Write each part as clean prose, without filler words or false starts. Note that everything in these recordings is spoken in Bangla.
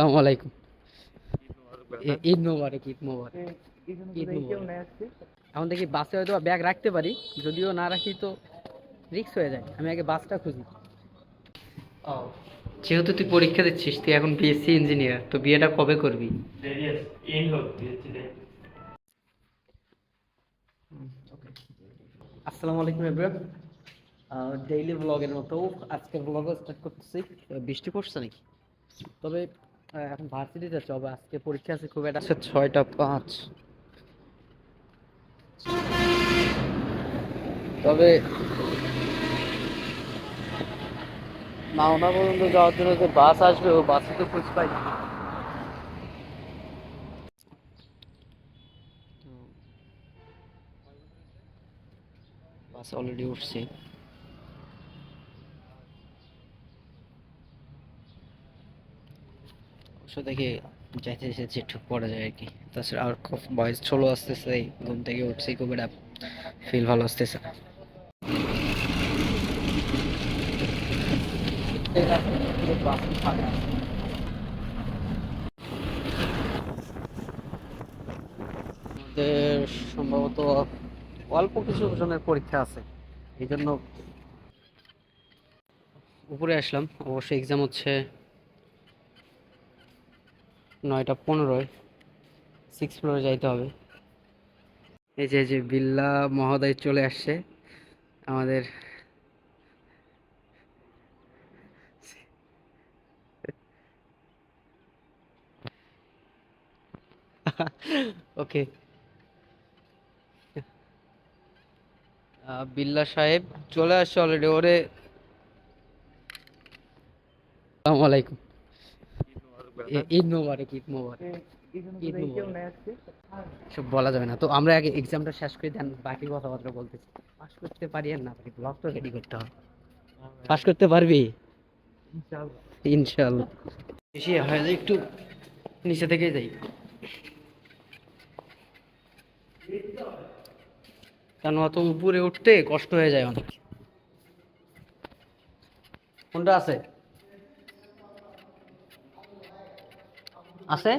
আসসালামু আলাইকুম। ঈদ মোবারক, ঈদ মোবারক, ঈদ মোবারক। এখন দেখি বাসে হয়তো ব্যাগ রাখতে পারি, যদিও না রাখি তো রিস্ক হয়ে যায়। আমি আগে বাসটা খুঁজি। ও, যেহেতু তুই পরীক্ষা দিচ্ছিস, তুই এখন বিএসসি ইঞ্জিনিয়ার, তো বিয়েটা কবে করবি? আসসালামু আলাইকুম এভরিওয়ান। ডেইলি ব্লগের মতো আজকের ব্লগও স্টার্ট করতেছি। বৃষ্টি পড়ছে নাকি? তবে এখন ভার্সিটি যাচ্ছে, হবে আজকে পরীক্ষা আছে, খুব একটা 6টা 5। তবে মাওনা পর্যন্ত যাওয়ার জন্য যে বাস আসবে, ও বাসে তো খোঁজ পাই না। বাস অলরেডি উঠছি। অবশ্য দেখি যাইতে যাইতে যেটুকু পড়া যায় আর কি। তাছাড়া আর খুব ভয়েস চলো আসতেছে, ঘুম থেকে উঠছি, খুব একটা ফিল ভালো আসতেছে না। আমাদের সম্ভবত অল্প কিছু জনের পরীক্ষা আছে, এই জন্য উপরে আসলাম। অবশ্য এক্সাম হচ্ছে 9টা 15। 6 ফ্লোরে যাইতে হবে। এই যে বিল্লা মহোদয় চলে আসছে আমাদের। ওকে, বিল্লা সাহেব চলে আসছে অলরেডি। ওরে, আসসালামু আলাইকুম। ঈদ মোবারক, ঈদ মোবারক, ঈদ মোবারক। সব বলা যাবে না তো, আমরা আগে এক্সামটা শেষ করে দেন, বাকি কথাবার্তা বলতেছি। পাস করতে পারি আর না পারি, ব্লগ তো রেডি করতে হবে। পাস করতে পারবি ইনশাআল্লাহ। বেশি হয়ে যায় একটু, নিচে থেকে যাই, কারণ অত উপরে উঠতে কষ্ট হয়ে যায় অনেক। কোনটা আছে? আছে,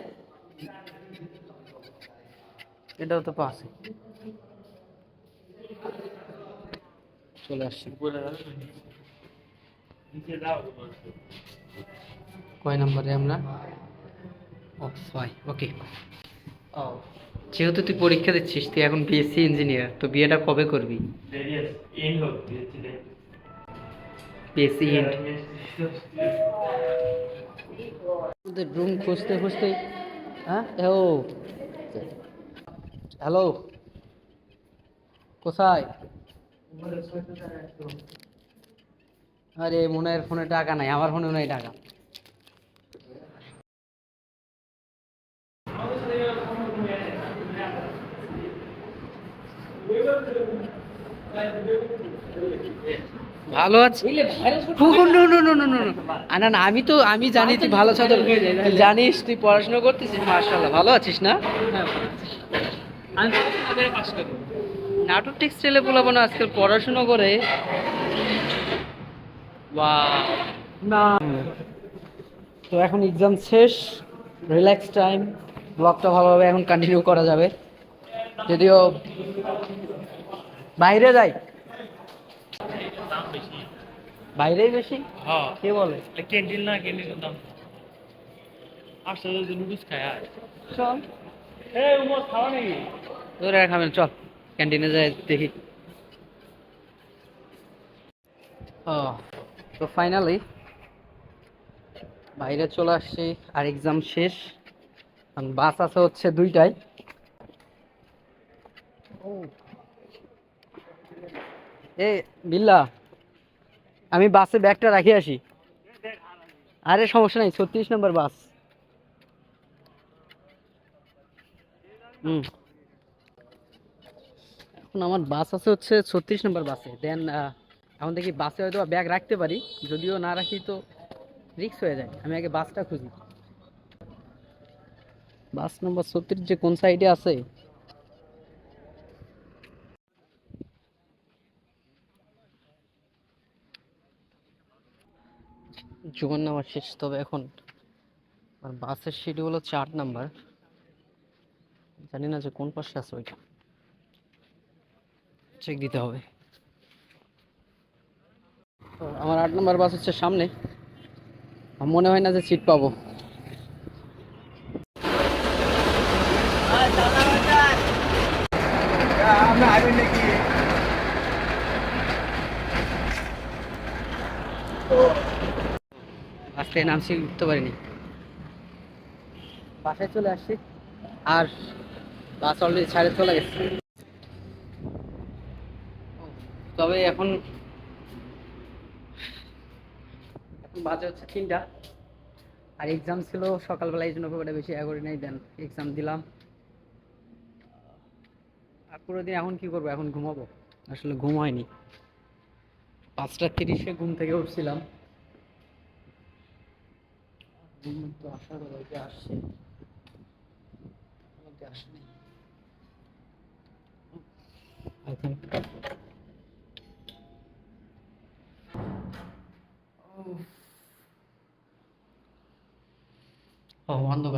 এটাও তো পাশে। চলে আসছি। কয় নম্বরে আমরা? ও 6, ওকে। ও, যেহেতু তুই পরীক্ষা দিচ্ছিস, তুই এখন বিএসসি ইঞ্জিনিয়ার, তো বিয়েটা কবে করবি? BSc int. আমাদের রুম খুঁজতে খুঁজতে, হ্যাঁ ও, হ্যালো, কোথায়? আরে মনের ফোনে টাকা নাই, আমার ফোনেও নাই টাকা। ভালো আছি। No no no no no no, না না, আমি জানি তুই ভালো ছাত্র, তুই জানিস তুই পড়াশোনা করতেছিস, মাশাআল্লাহ। ভালো আছিস না? নাটক টেক্সটাইলে বলবো না, আজকাল পড়াশোনা করে। বাহ, না। তো এখন এক্সাম শেষ, রিল্যাক্স টাইম, ব্লগটা ভালোভাবে এখন কন্টিনিউ করা যাবে। যদিও বাইরে যাই, বাইরেই বেশি। কে বলে? ক্যান্টিন না, ক্যান্টিনের দাম আসলে নুডলস খায় আর চল, এই উমর খাওয়া নাকি তোর আর খাবেন, চল ক্যান্টিনে যাই দেখি। ও, তো ফাইনালি বাইরে চলে আসছি, আর এক্সাম শেষ। বাস আছে হচ্ছে 2টায়। এ বিল্লা, আমি বাসে ব্যাগটা রাখি আসি। আরে সমস্যা নাই, 36 নম্বর বাস। হুম, এখন আমার বাস আছে হচ্ছে 36 নম্বর বাসে। দেন এখন দেখি বাসে হয়তো ব্যাগ রাখতে পারি, যদিও না রাখি তো রিস্ক হয়ে যায়। আমি আগে বাসটা খুঁজি। বাস নম্বর 36 যে কোন সাইডে আছে? জুমার নামাজ শেষ, তবে এখন আর বাসের শিডিউল হচ্ছে 8 নাম্বার, জানি না যে কোন পাশে আছে ওইটা, চেক দিতে হবে। তো আমার 8 নাম্বার বাস হচ্ছে সামনে, আমার মনে হয় না যে সিট পাবো। বাস থেকে নামছি, উঠতে পারিনি, বাসায় চলে আসছি, আর বাস অলরেডি ছাড়ে চলে গেছে। তবে এখন এখন বাজে হচ্ছে 3টা, আর এক্সাম ছিল সকালবেলা, এই জন্য খুব একটা বেশি করি নাই, দেন এক্সাম দিলাম। আর পুরো দিন এখন কি করবো, এখন ঘুমাবো, আসলে ঘুম হয়নি। 5টা 30-এ ঘুম থেকে উঠছিলাম, ঘুম তো আসার কথা, ওই যে আসছে, এখনো তো আসেনি। I think. ও অন্ধকার।